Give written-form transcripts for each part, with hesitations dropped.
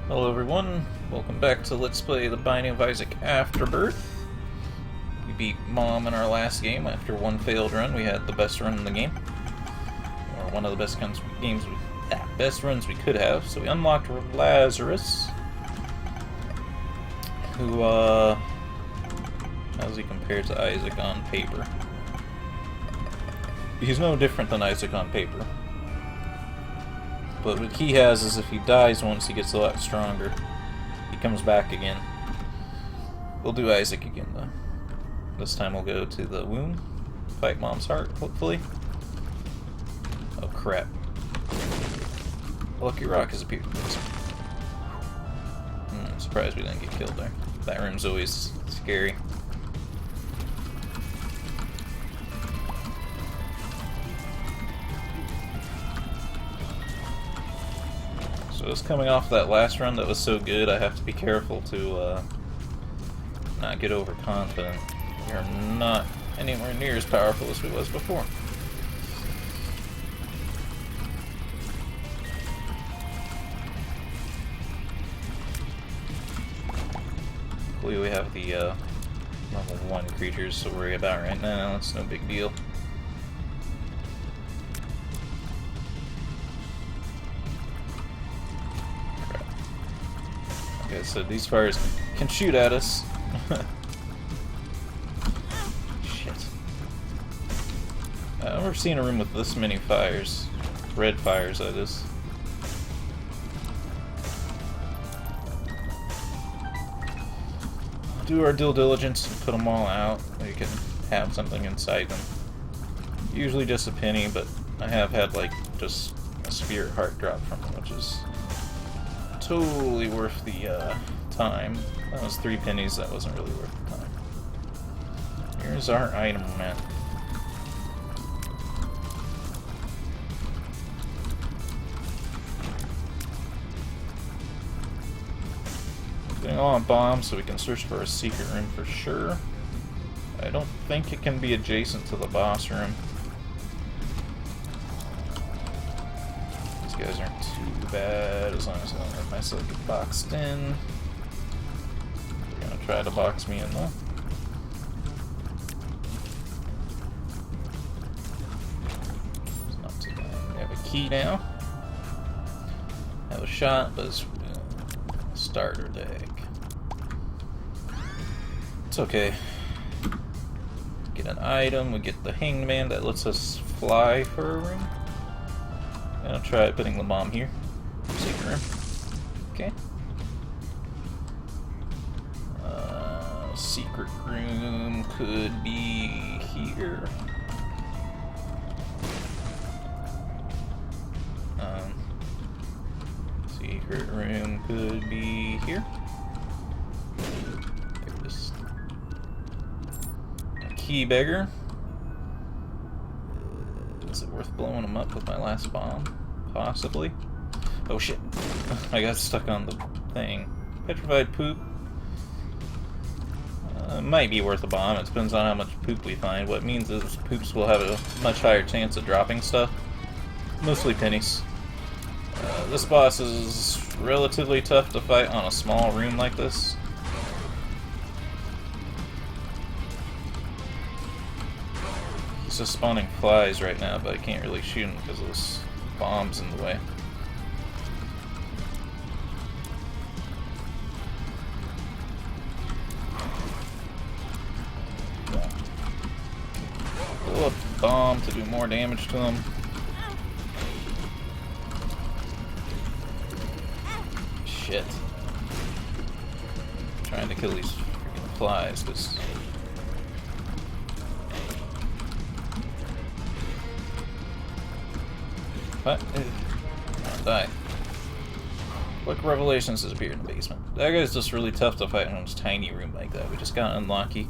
Hello everyone, welcome back to Let's Play the Binding of Issac Afterbirth. We beat Mom in our last game. After one failed run, we had the best run in the game. Or one of the best best runs we could have. So we unlocked Lazarus, who, how does he compare to Issac on paper? He's no different than Issac on paper. But what he has is if he dies once, he gets a lot stronger. He comes back again. We'll do Issac again, though. This time we'll go to the womb, fight Mom's heart, hopefully. Oh, crap. A lucky rock has appeared. I'm surprised we didn't get killed there. That room's always scary. So just coming off that last run that was so good, I have to be careful to not get overconfident. We are not anywhere near as powerful as we was before. Luckily we have the level 1 creatures to worry about right now. It's no big deal. Okay, so these fires can shoot at us. Shit. I've never seen a room with this many fires. Red fires, that is. Do our due diligence and put them all out. We can have something inside them. Usually just a penny, but I have had like just a spirit heart drop from them, which is totally worth the time. That was 3 pennies, that wasn't really worth the time. Here's our item map. Getting all on bombs so we can search for a secret room for sure. I don't think it can be adjacent to the boss room. These guys aren't too bad as long as I don't let myself get boxed in. They're gonna try to box me in though. It's not too bad. We have a key now. Have a shot, but it's a starter deck. It's okay. Get an item, we get the hanged man that lets us fly for a room. I'll try putting the bomb here. Secret room. Okay. Secret room could be here. Secret room could be here. There it is. A key beggar. Is it worth blowing him up with my last bomb? Possibly. Oh shit. I got stuck on the thing. Petrified poop. Might be worth a bomb. It depends on how much poop we find. What it means is poops will have a much higher chance of dropping stuff. Mostly pennies. This boss is relatively tough to fight on a small room like this. He's just spawning flies right now, but I can't really shoot him because those bombs in the way. Blow up the bomb to do more damage to him. Shit. I'm trying to kill these freaking flies, because what? I'll die. Quick Revelations has appeared in the basement. That guy's just really tough to fight in a tiny room like that. We just got unlucky.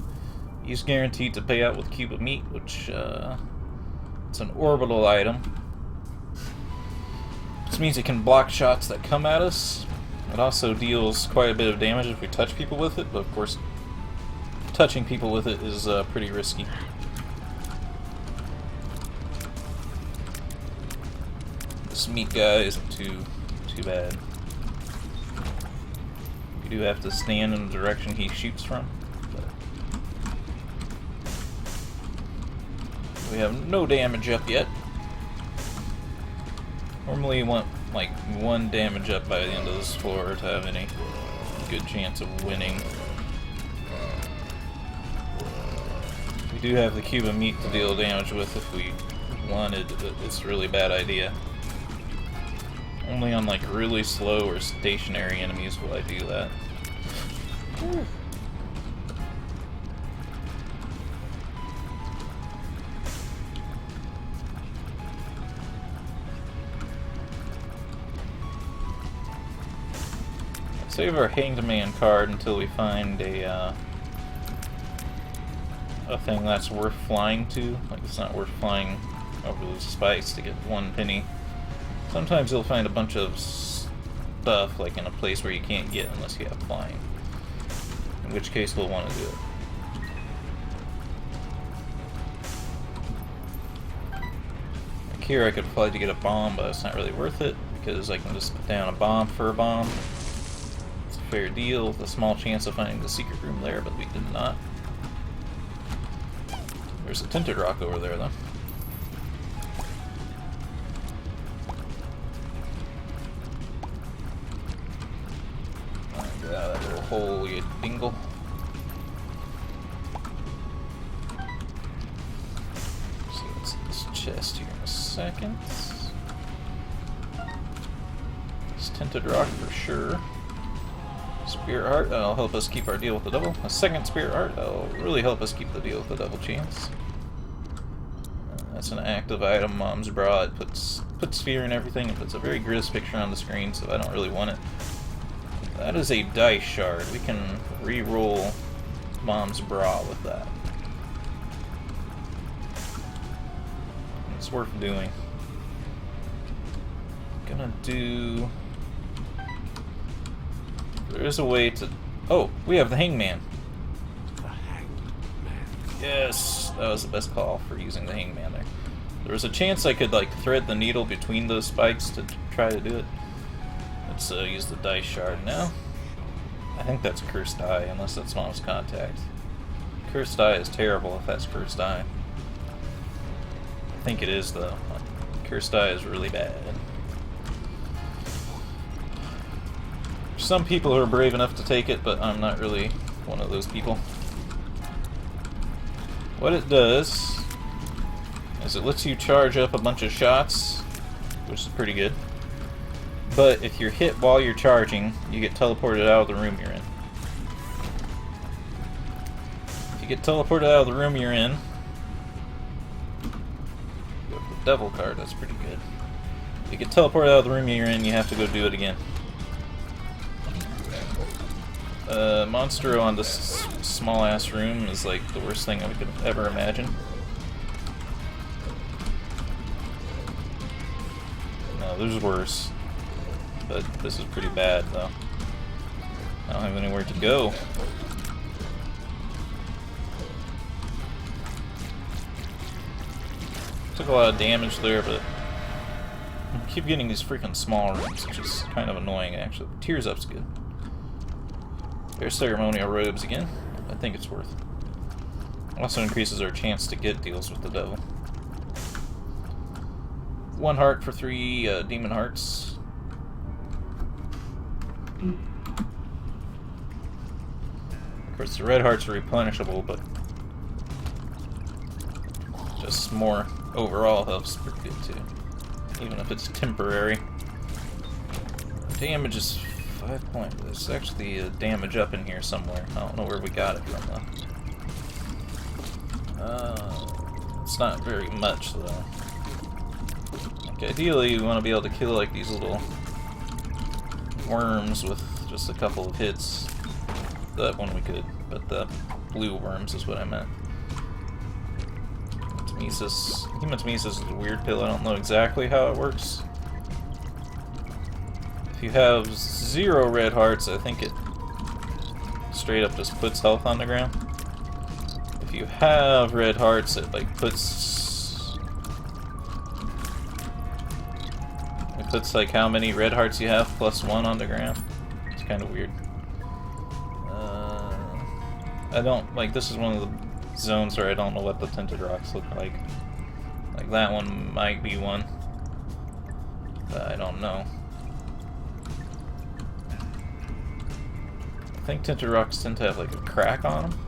He's guaranteed to pay out with a cube of meat, which, it's an orbital item. This means it can block shots that come at us. It also deals quite a bit of damage if we touch people with it, but of course, touching people with it is pretty risky. This meat guy isn't too bad. You do have to stand in the direction he shoots from. But we have no damage up yet. Normally you want like 1 damage up by the end of this floor to have any good chance of winning. We do have the cube of meat to deal damage with if we wanted, but it's a really bad idea. Only on like really slow or stationary enemies will I do that. Save our Hanged Man card until we find a thing that's worth flying to. Like, it's not worth flying over those spikes to get 1 penny. Sometimes you'll find a bunch of stuff like in a place where you can't get unless you have flying. In which case we'll want to do it. Like here I could fly to get a bomb, but it's not really worth it because I can just put down a bomb for a bomb. It's a fair deal with a small chance of finding the secret room there, but we did not. There's a tinted rock over there though. Get out of that little hole, you dingle. See what's in this chest here in a second. This tinted rock for sure. Spirit heart, that'll help us keep our deal with the devil. A second spirit heart, that'll really help us keep the deal with the devil chance. That's an active item, Mom's Bra. It puts fear in everything. It puts a very grizz picture on the screen, so I don't really want it. That is a dice shard. We can re-roll Mom's Bra with that. It's worth doing. Gonna do... There is a way to... Oh, we have the Hangman. The Hangman. Yes, that was the best call for using the Hangman there. There was a chance I could like thread the needle between those spikes to try to do it. Let's use the dice shard now. I think that's Cursed Eye, unless that's Mom's Contact. Cursed Eye is terrible if that's Cursed Eye. I think it is though. Cursed Eye is really bad. Some people who are brave enough to take it, but I'm not really one of those people. What it does is it lets you charge up a bunch of shots, which is pretty good. But if you're hit while you're charging, you get teleported out of the room you're in. If you get teleported out of the room you're in, go to the devil card, that's pretty good. If you get teleported out of the room you're in, you have to go do it again. Monstro on this small ass room is like the worst thing I could ever imagine. No, there's worse. But this is pretty bad though. I don't have anywhere to go. Took a lot of damage there, but I keep getting these freaking small rooms, which is kind of annoying actually. Tears Up's good. There's ceremonial robes again. I think it's worth. Also increases our chance to get deals with the devil. 1 heart for 3 demon hearts. Of course, the red hearts are replenishable, but just more overall helps pretty good too, even if it's temporary. Damage is 5 points. There's actually a damage up in here somewhere. I don't know where we got it from though. It's not very much though. Like, ideally, you want to be able to kill like these little worms with just a couple of hits. That one we could, but the blue worms is what I meant. Hematemesis is a weird pill. I don't know exactly how it works. If you have 0 red hearts, I think it straight up just puts health on the ground. If you have red hearts, it like puts like how many red hearts you have plus 1 on the ground. It's kind of weird. I don't, like, this is one of the zones where I don't know what the tinted rocks look like. Like, that one might be one. But I don't know. I think tinted rocks tend to have, like, a crack on them.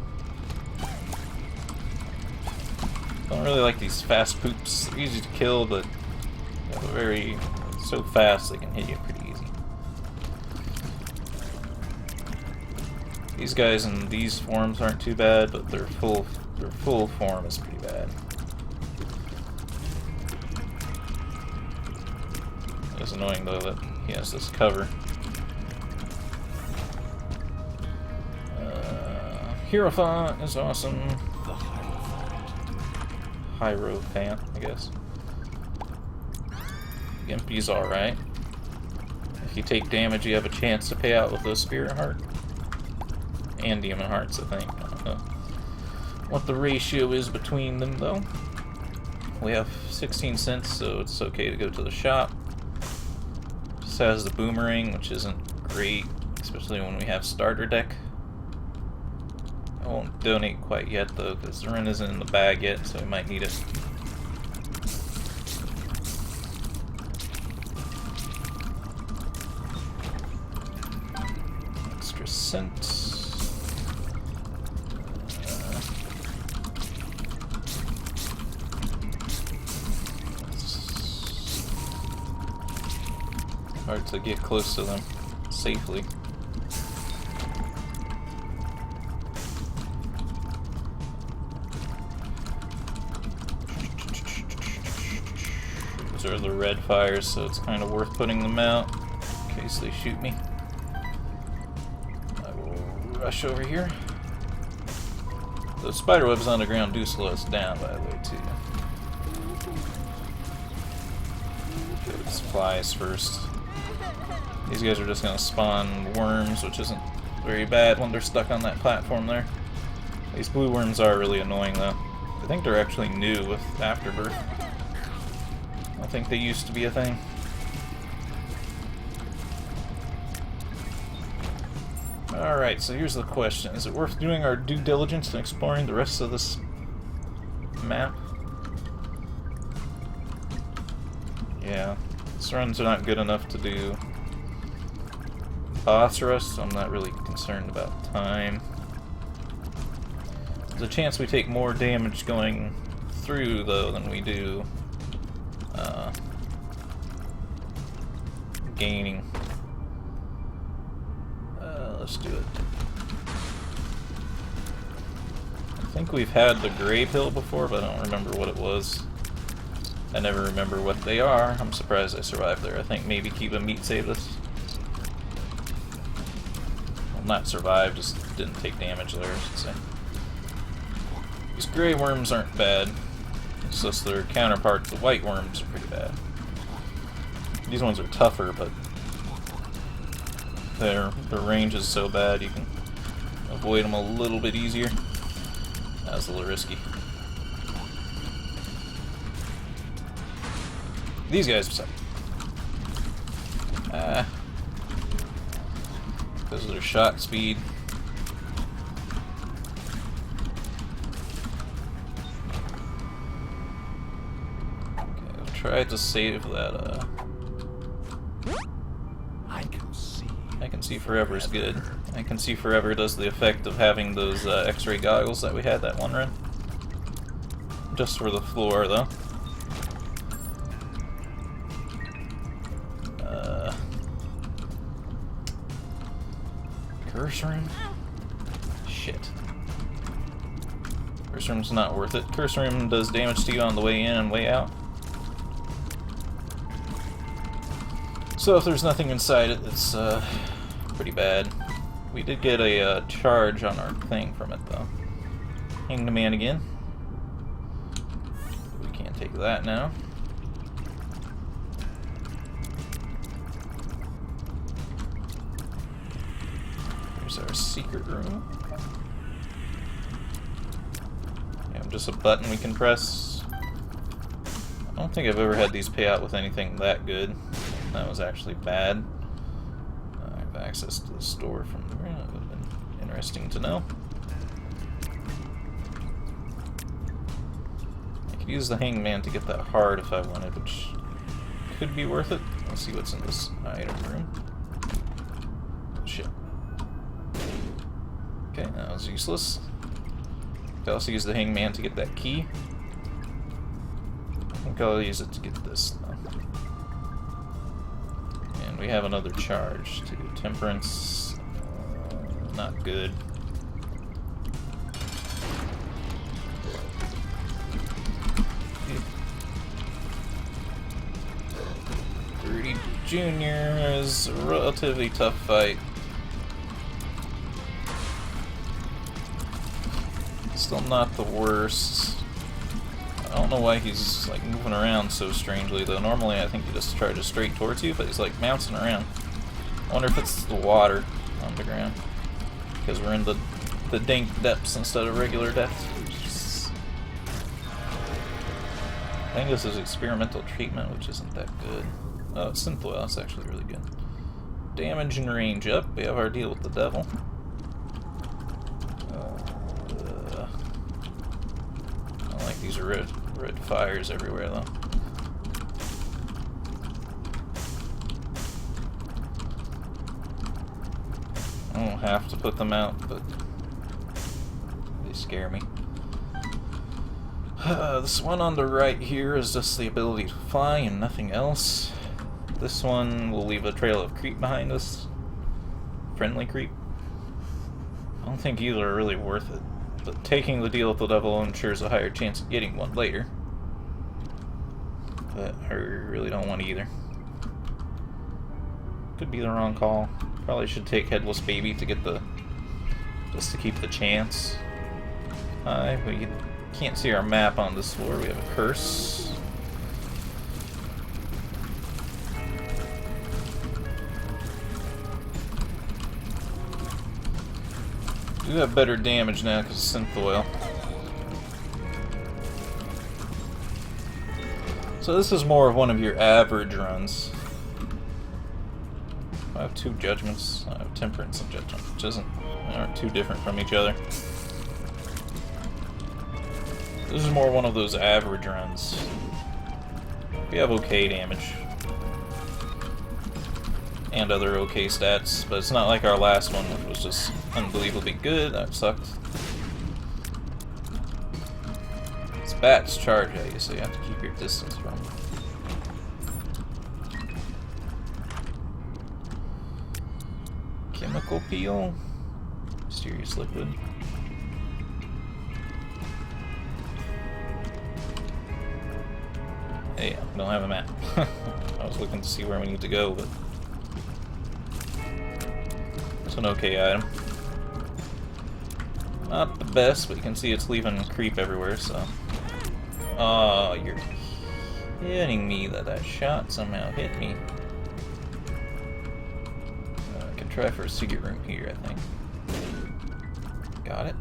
Don't really like these fast poops. They're easy to kill, but so fast they can hit you pretty easy. These guys in these forms aren't too bad, but their full form is pretty bad. It's annoying though that he has this cover. Hierophant is awesome. The Hierophant, I guess. Gimpy's alright. If you take damage, you have a chance to pay out with a Spirit Heart. And Demon Hearts, I think. I don't know what the ratio is between them, though. We have 16 cents, so it's okay to go to the shop. Just has the Boomerang, which isn't great, especially when we have Starter Deck. I won't donate quite yet, though, because the rent isn't in the bag yet, so we might need it. Extra cents. Hard to get close to them safely. Those are the red fires, so it's kind of worth putting them out in case they shoot me. I will rush over here. Those spiderwebs on the ground do slow us down, by the way, too. Go to supplies first. These guys are just going to spawn worms, which isn't very bad when they're stuck on that platform there. These blue worms are really annoying, though. I think they're actually new with Afterbirth. I don't think they used to be a thing. Alright, so here's the question. Is it worth doing our due diligence and exploring the rest of this map? Yeah, these runs are not good enough to do boss rush, so I'm not really concerned about time. There's a chance we take more damage going through, though, than we do gaining. Let's do it. I think we've had the Grave Hill before, but I don't remember what it was. I never remember what they are. I'm surprised I survived there. I think maybe Kiba Meat saved us. Well, not survived, just didn't take damage there, I should say. These gray worms aren't bad. It's just their counterparts, the white worms, are pretty bad. These ones are tougher, but their range is so bad you can avoid them a little bit easier. That's a little risky. These guys suck. Because of their shot speed. Okay, I'll try to save that, I can see forever is good. I can see forever does the effect of having those X-ray goggles that we had that one run. Just for the floor, though. Curse Room? Shit. Curse Room's not worth it. Curse Room does damage to you on the way in and way out. So if there's nothing inside it, it's pretty bad. We did get a charge on our thing from it, though. Hang the man again. We can't take that now. Here's our secret room. Yeah, just a button we can press. I don't think I've ever had these pay out with anything that good. That was actually bad. I have access to the store from there. That would have been interesting to know. Could use the hangman to get that heart if I wanted, which could be worth it. Let's see what's in this item room. Shit. Okay, that was useless. Could also use the hangman to get that key. I think I'll use it to get this though. And we have another charge to temperance. Not good. Junior is a relatively tough fight. Still not the worst. I don't know why he's like moving around so strangely though. Normally I think he just charges straight towards you, but he's like bouncing around. I wonder if it's the water on the ground. Because we're in the dank depths instead of regular depths. I think this is experimental treatment, which isn't that good. Oh, it's synth oil. That's actually really good. Damage and range up. We have our deal with the devil. I don't like these red fires everywhere, though. I don't have to put them out, but they scare me. This one on the right here is just the ability to fly and nothing else. This one will leave a trail of creep behind us. Friendly creep. I don't think either are really worth it. But taking the deal with the devil ensures a higher chance of getting one later. But I really don't want either. Could be the wrong call. Probably should take Headless Baby to get the... just to keep the chance. We can't see our map on this floor. We have a curse. We do have better damage now because of synth oil. So this is more of one of your average runs. I have two judgments. I have temperance and judgment, which aren't too different from each other. This is more one of those average runs. We have okay damage. And other okay stats, but it's not like our last one, which was just unbelievably good. That sucked. It's bats charge at you, so you have to keep your distance from them. Chemical peel. Mysterious liquid. Hey, I don't have a map. I was looking to see where we need to go, but it's an okay item. Not the best, but you can see it's leaving creep everywhere, so... Oh, you're kidding me that shot somehow hit me. I can try for a secret room here, I think. Got it.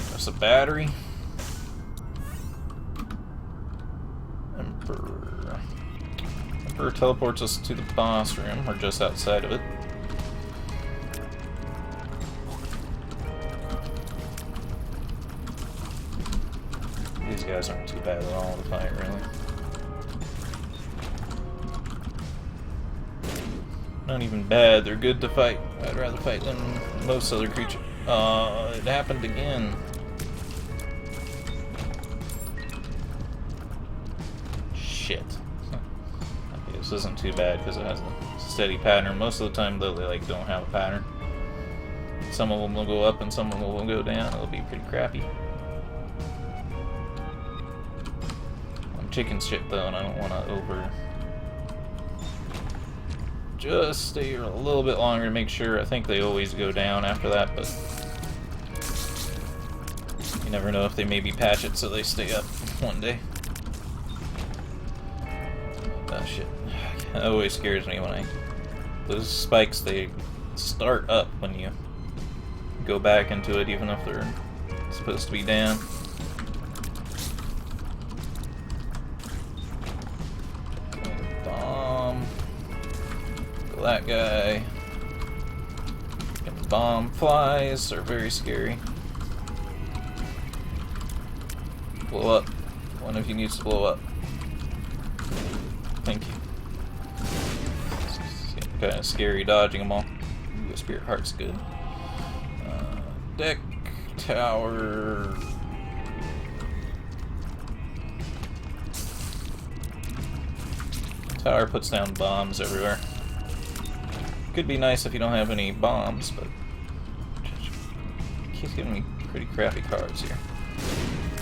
There's a battery. Emperor teleports us to the boss room. We're just outside of it. These guys aren't too bad at all to fight, really. Not even bad, they're good to fight. I'd rather fight than most other creatures. It happened again. Shit. Okay, this isn't too bad because it has a steady pattern. Most of the time, though, they don't have a pattern. Some of them will go up and some of them will go down. It'll be pretty crappy. I'm chicken shit though, and I don't want to over. Just stay here a little bit longer to make sure. I think they always go down after that, but you never know if they maybe patch it so they stay up one day. Oh shit. That always scares me when those spikes, they start up when you go back into it, even if they're supposed to be down. Bomb. That guy. Freaking bomb flies are very scary. Blow up. One of you needs to blow up. Thank you. Kind of scary dodging them all. Ooh, a spirit heart's good. Deck, tower. Tower puts down bombs everywhere. Could be nice if you don't have any bombs, but keeps giving me pretty crappy cards here.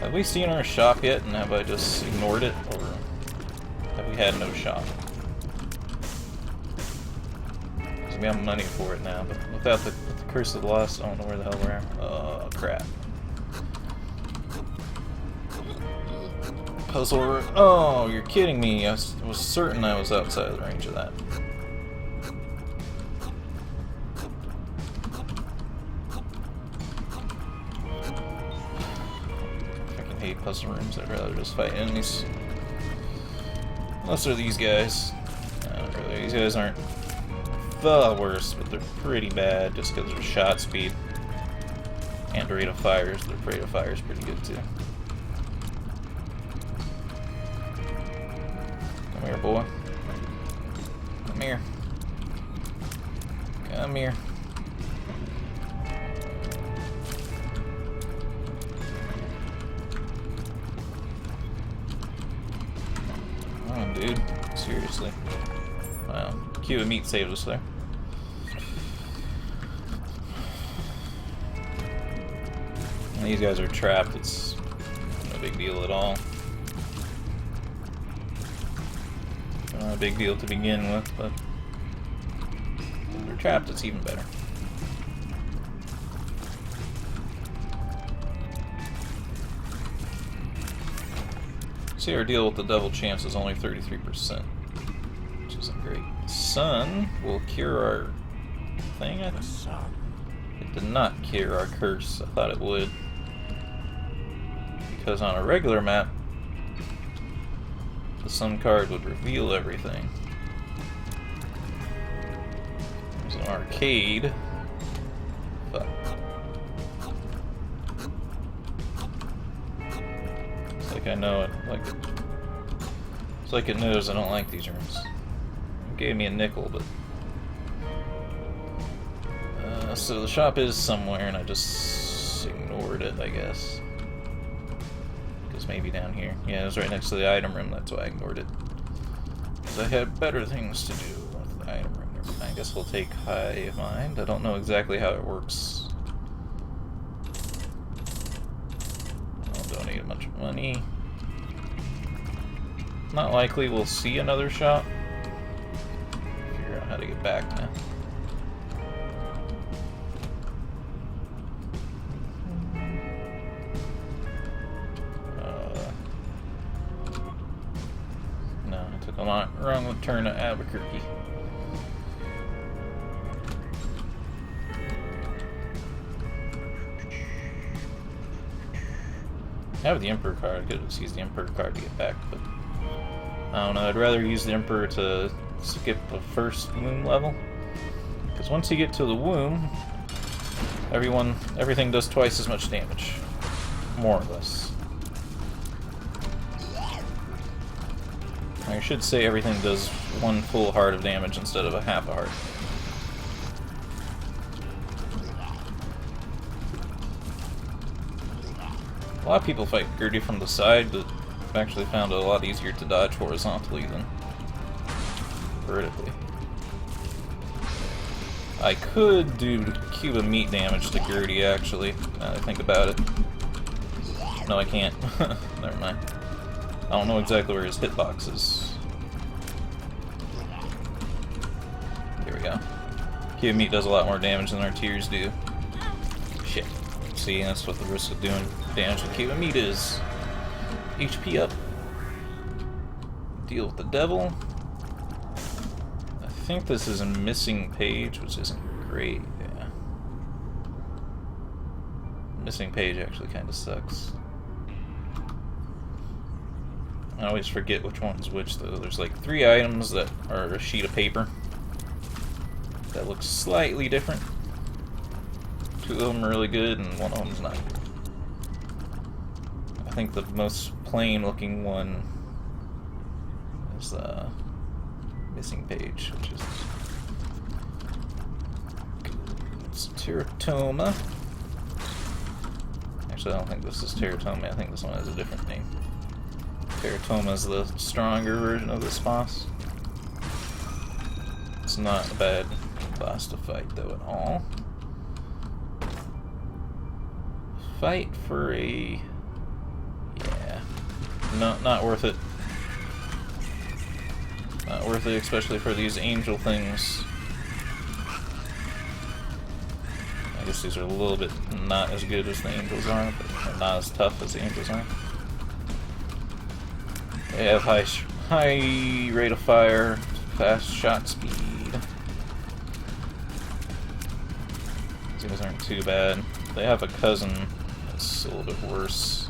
Have we seen our shop yet, and have I just ignored it, or have we had no shop? Because we have money for it now, but without the Curse of the Lost, I don't know where the hell we're at. Oh, crap. Puzzle. Oh, you're kidding me. I was certain I was outside of the range of that. I hate puzzle rooms. I'd rather just fight enemies. Unless they're these guys. Not really. These guys aren't the worst, but they're pretty bad just because of their shot speed. And rate of fires. Their rate of fire is pretty good too. Come here, boy. Come here. Come here. Come on, dude. Seriously. Wow. Cube of meat saved us there. And these guys are trapped. It's no big deal at all. Not a big deal to begin with, but if they're trapped, it's even better. See, our deal with the devil chance is only 33%, which isn't great. Sun will cure our thing, I think. It did not cure our curse. I thought it would. Because on a regular map, the sun card would reveal everything. There's an arcade. Fuck. It's like I know it. It's like it knows I don't like these rooms. It gave me a nickel, but so the shop is somewhere, and I just ignored it, I guess. Because maybe down here. Yeah, it was right next to the item room, that's why I ignored it. Because I had better things to do with the item room. I guess we'll take Hive Mind. I don't know exactly how it works. I'll donate a bunch of money. Not likely we'll see another shop. Figure out how to get back now. Wrong turn to Albuquerque. I have the Emperor card. I could just use the Emperor card to get back, but I don't know. I'd rather use the Emperor to skip the first womb level, because once you get to the womb, everything does twice as much damage, more or less. I should say everything does one full heart of damage instead of a half a heart. A lot of people fight Gertie from the side, but I've actually found it a lot easier to dodge horizontally than vertically. I could do cube of meat damage to Gertie, actually, now that I think about it. No, I can't. Never mind. I don't know exactly where his hitbox is. Here we go. Cube of meat does a lot more damage than our tears do. Shit. See, that's what the risk of doing damage with cube of meat is. HP up. Deal with the devil. I think this is a missing page, which isn't great. Yeah. Missing page actually kind of sucks. I always forget which one's which, though. There's like 3 items that are a sheet of paper that looks slightly different. 2 of them are really good, and 1 of them's not. I think the most plain looking one is the missing page, which is it's Teratoma. Actually, I don't think this is Teratoma. I think this one has a different name. Teratoma is the stronger version of this boss. It's not a bad boss to fight, though, at all. Fight for a... yeah. No, not worth it. Not worth it, especially for these angel things. I guess these are a little bit not as good as the angels are, but they're not as tough as the angels are. They have high rate of fire, fast shot speed. These guys aren't too bad. They have a cousin that's a little bit worse.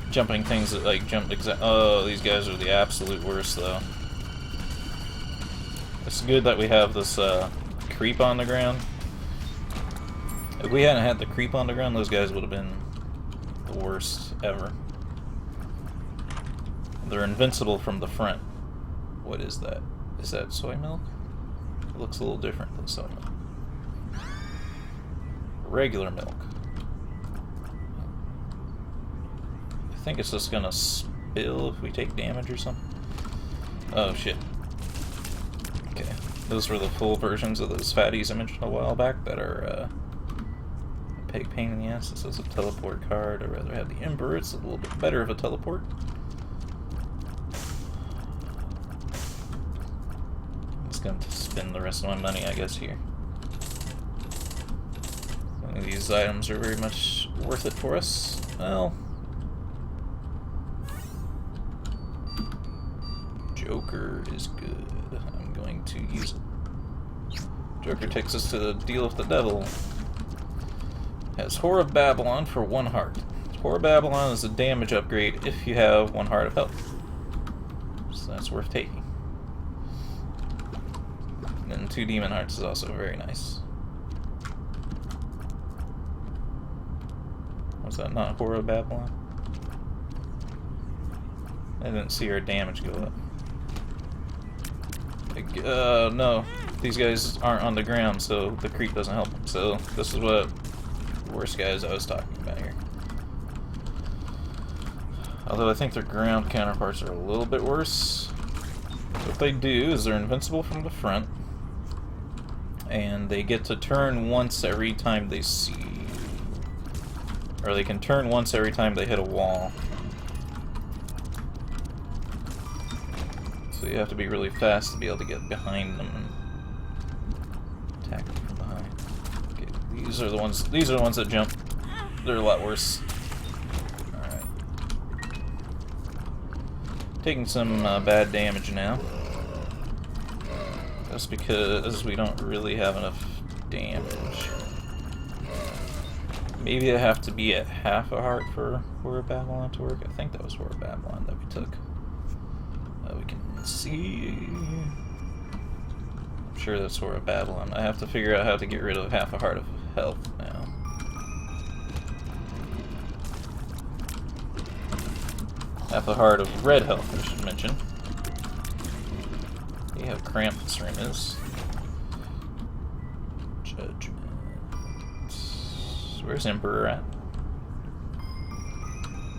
Jumping things that like jump oh, these guys are the absolute worst though. It's good that we have this creep on the ground. If we hadn't had the creep on the ground, those guys would have been the worst ever. They're invincible from the front. What is that? Is that soy milk? It looks a little different than soy milk. Regular milk. I think it's just gonna spill if we take damage or something. Oh shit. Okay. Those were the full versions of those fatties I mentioned a while back that are a big pain in the ass. This is a teleport card. I'd rather have the Emperor. It's a little bit better of a teleport. Going to spend the rest of my money, I guess, here. None of these items are very much worth it for us. Well, Joker is good. I'm going to use it. Joker takes us to the deal with the devil. Has Whore of Babylon for 1 heart. Whore of Babylon is a damage upgrade if you have 1 heart of health. So that's worth taking. And 2 demon hearts is also very nice. Was that not Whore of Babylon? I didn't see our damage go up. No. These guys aren't on the ground, so the creep doesn't help them. So this is what worst guys I was talking about here. Although I think their ground counterparts are a little bit worse. What they do is they're invincible from the front. And they get to turn once every time they see you. Or they can turn once every time they hit a wall. So you have to be really fast to be able to get behind them and attack them from behind. Okay, these are the ones that jump. They're a lot worse. Alright. Taking some bad damage now. That's because we don't really have enough damage. Maybe I have to be at half a heart for Whore of Babylon to work. I think that was Whore of Babylon that we took. We can see. I'm sure that's Whore of Babylon. I have to figure out how to get rid of half a heart of health now. Half a heart of red health, I should mention. See how cramped this room is. Judgment. Where's Emperor at?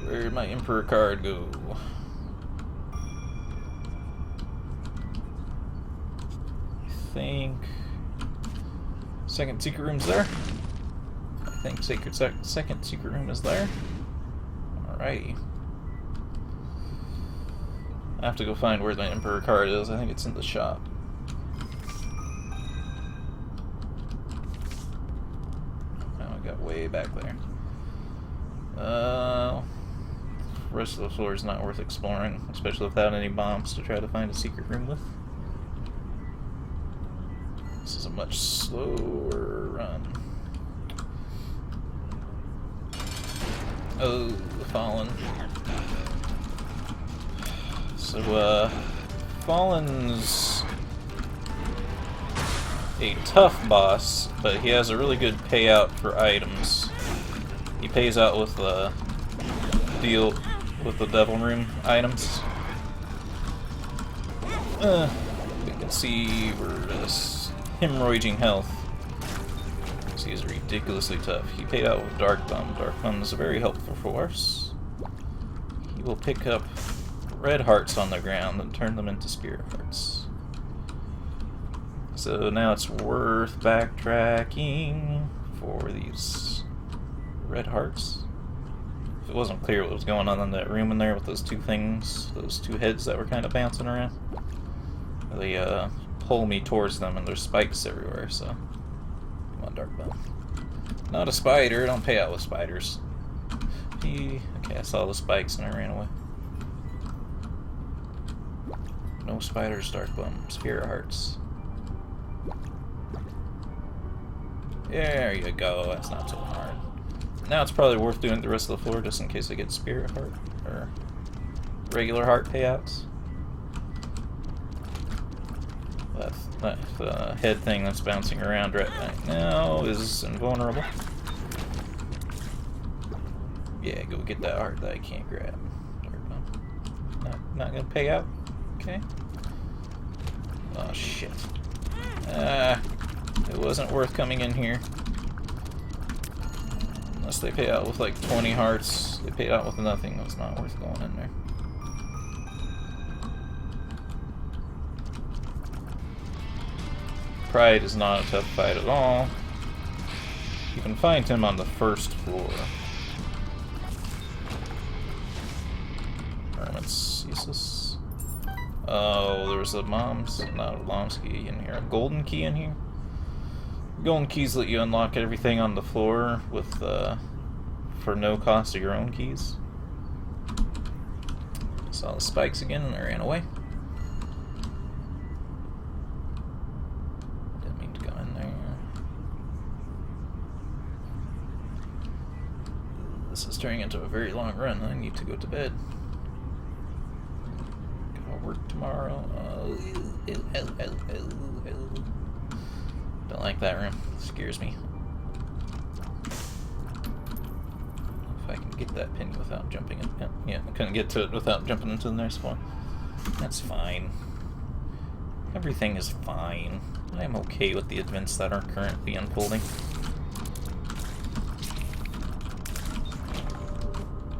Where'd my Emperor card go? I think second secret room's there. I think second secret room is there. Alrighty. I have to go find where the Emperor card is. I think it's in the shop. Oh, I got way back there. The rest of the floor is not worth exploring, especially without any bombs to try to find a secret room with. This is a much slower run. Oh, the Fallen. So, Fallen's a tough boss, but he has a really good payout for items. He pays out with deal with the Devil Room items. We can see we're just hemorrhaging health. He's ridiculously tough. He paid out with Dark Bum. Dark Bum is a very helpful force. He will pick up red hearts on the ground and turn them into spirit hearts. So now it's worth backtracking for these red hearts. If it wasn't clear what was going on in that room in there with those two things, those two heads that were kind of bouncing around, they pull me towards them and there's spikes everywhere, so come on, Dark Bum. Not a spider, don't pay out with spiders. Okay, I saw the spikes and I ran away. No spiders, Dark Bum. Spirit hearts. There you go, that's not so hard. Now it's probably worth doing the rest of the floor just in case I get spirit heart or regular heart payouts. That head thing that's bouncing around right now is invulnerable. Yeah, go get that heart that I can't grab. Not gonna pay out? Okay. Oh shit. It wasn't worth coming in here. Unless they pay out with like 20 hearts. They paid out with nothing. It was not worth going in there. Pride is not a tough fight at all. You can find him on the first floor. Hermit's Thesis. Oh, there was a not a mom's key in here. A golden key in here. Golden keys let you unlock everything on the floor with for no cost of your own keys. Saw the spikes again and I ran away. Didn't mean to go in there. This is turning into a very long run. I need to go to bed. Gotta work tomorrow. Don't like that room. It scares me. If I can get that penny without jumping in. Yeah, I couldn't get to it without jumping into the next one. That's fine. Everything is fine. I am okay with the events that are currently unfolding.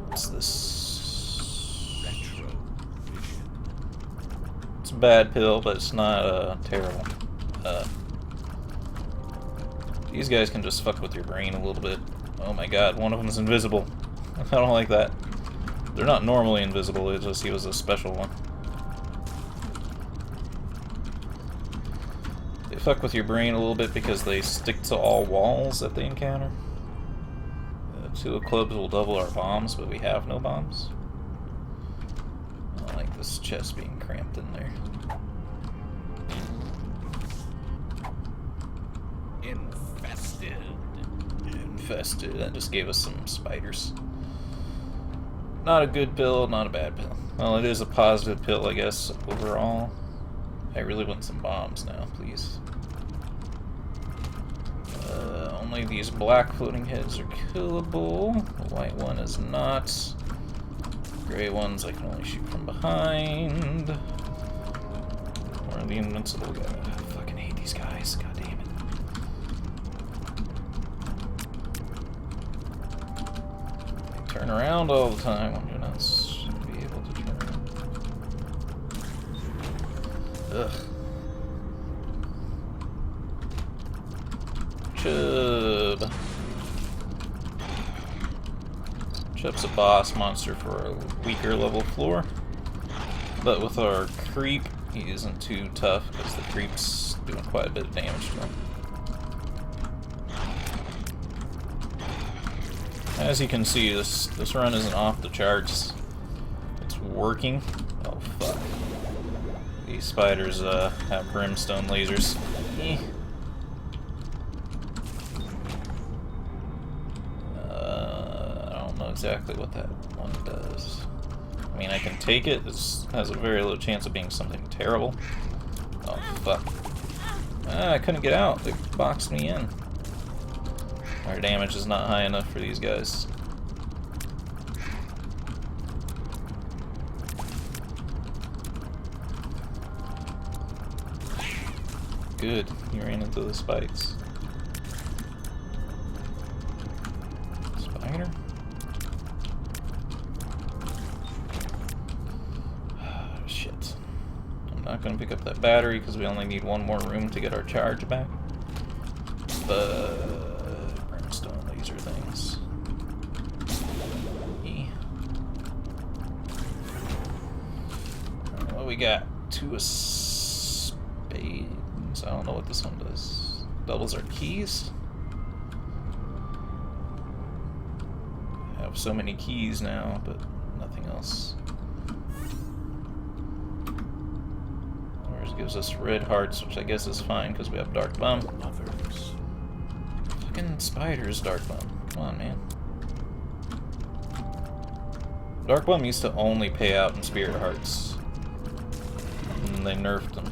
What's this? Retro vision. It's a bad pill, but it's not terrible. These guys can just fuck with your brain a little bit. Oh my god, one of them is invisible. I don't like that. They're not normally invisible, it's just he was a special one. They fuck with your brain a little bit because they stick to all walls that they encounter. 2 of clubs will double our bombs, but we have no bombs. I don't like this chest being cramped in there. Infested. That just gave us some spiders. Not a good pill, not a bad pill. Well, it is a positive pill, I guess, overall. I really want some bombs now, please. Only these black floating heads are killable. The white one is not. Gray ones I can only shoot from behind. Or the invincible guy. I fucking hate these guys. God damn it. Turn around all the time when you're not supposed to be able to turn around. Ugh. Chub. Chub's a boss monster for a weaker level floor. But with our creep, he isn't too tough because the creep's doing quite a bit of damage to him. As you can see, this run isn't off the charts. It's working. Oh fuck. These spiders have brimstone lasers. I don't know exactly what that one does. I mean, I can take it. It has a very low chance of being something terrible. Oh fuck. I couldn't get out. They boxed me in. Our damage is not high enough for these guys. Good, he ran into the spikes. Spider? Shit. I'm not gonna pick up that battery because we only need one more room to get our charge back. But brimstone laser things. What we got? 2 of spades. I don't know what this one does. Doubles our keys. I have so many keys now, but nothing else. Ours gives us red hearts, which I guess is fine because we have dark bum. Others. Fucking spiders, dark bum. Come on, man. Dark bum used to only pay out in spirit hearts. And they nerfed them.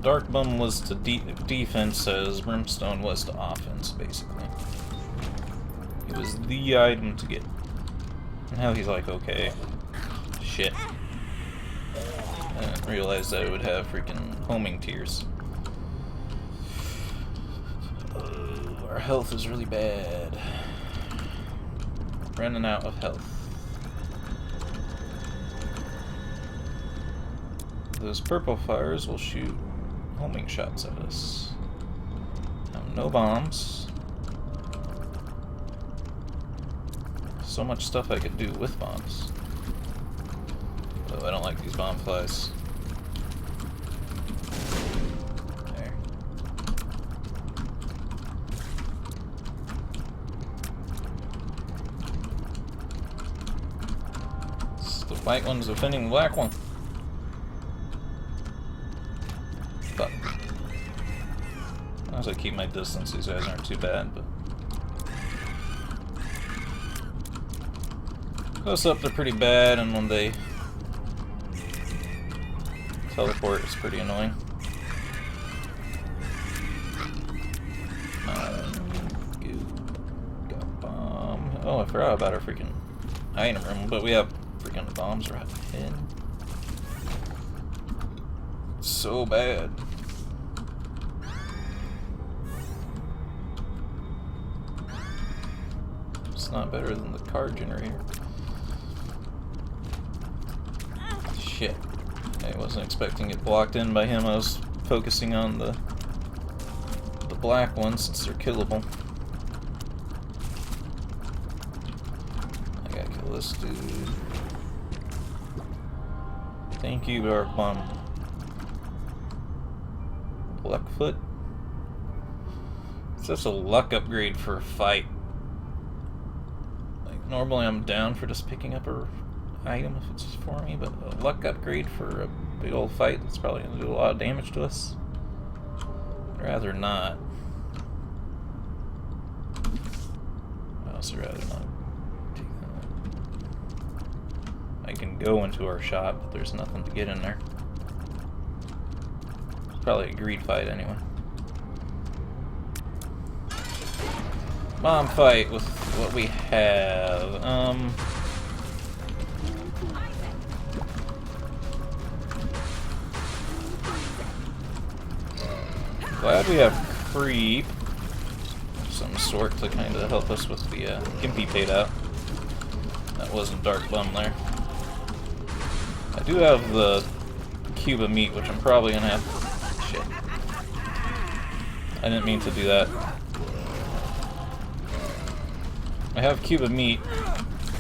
Dark bum was to defense as brimstone was to offense, basically. It was the item to get. And now he's like, okay, shit. I didn't realize that it would have freaking homing tears. Our health is really bad. Running out of health. Those purple fires will shoot homing shots at us. No bombs. So much stuff I could do with bombs. Oh, I don't like these bomb flies. There. The white one's defending the black one. Fuck. As I keep my distance, these guys aren't too bad, but close up they're pretty bad, and when they teleport it's pretty annoying. Got bomb. Oh, I forgot about our freaking item room, but we have freaking bombs right in. So bad. It's not better than the card generator. Shit. I wasn't expecting it blocked in by him. I was focusing on the black ones since they're killable. I gotta kill this dude. Thank you, Dark Bomb. Luckfoot. It's just a luck upgrade for a fight. Like, normally I'm down for just picking up a item if it's for me, but a luck upgrade for a big old fight that's probably going to do a lot of damage to us. I'd rather not. I'd also rather not take that. I can go into our shop, but there's nothing to get in there. It's probably a greed fight anyway. Bomb fight with what we have. Glad we have creep of some sort to kind of help us with the Gimpy paid out. That wasn't Dark Bum there. I do have the cube of meat, which I'm probably gonna have. Shit. I didn't mean to do that. I have cube of meat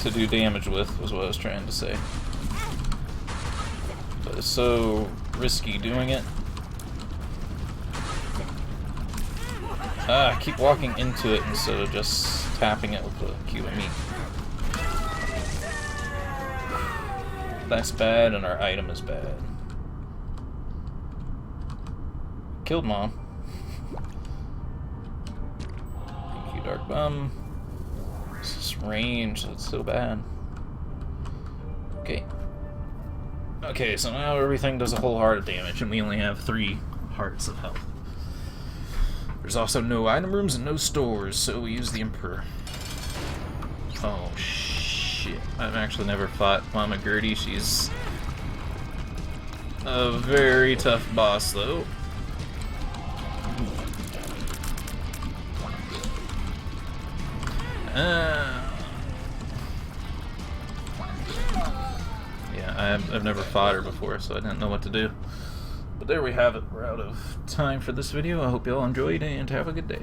to do damage with, was what I was trying to say. But it's so risky doing it. I keep walking into it instead of just tapping it with the cube of meat. That's bad, and our item is bad. Killed Mom. Thank you, Dark Bum. This is range, that's so bad. Okay. Okay, so now everything does a whole heart of damage, and we only have 3 hearts of health. There's also no item rooms and no stores, so we use the Emperor. Oh, shit. shit. I've actually never fought Mama Gertie. She's a very tough boss, though. Yeah, I've never fought her before, so I didn't know what to do. But there we have it. We're out of time for this video. I hope you all enjoyed and have a good day.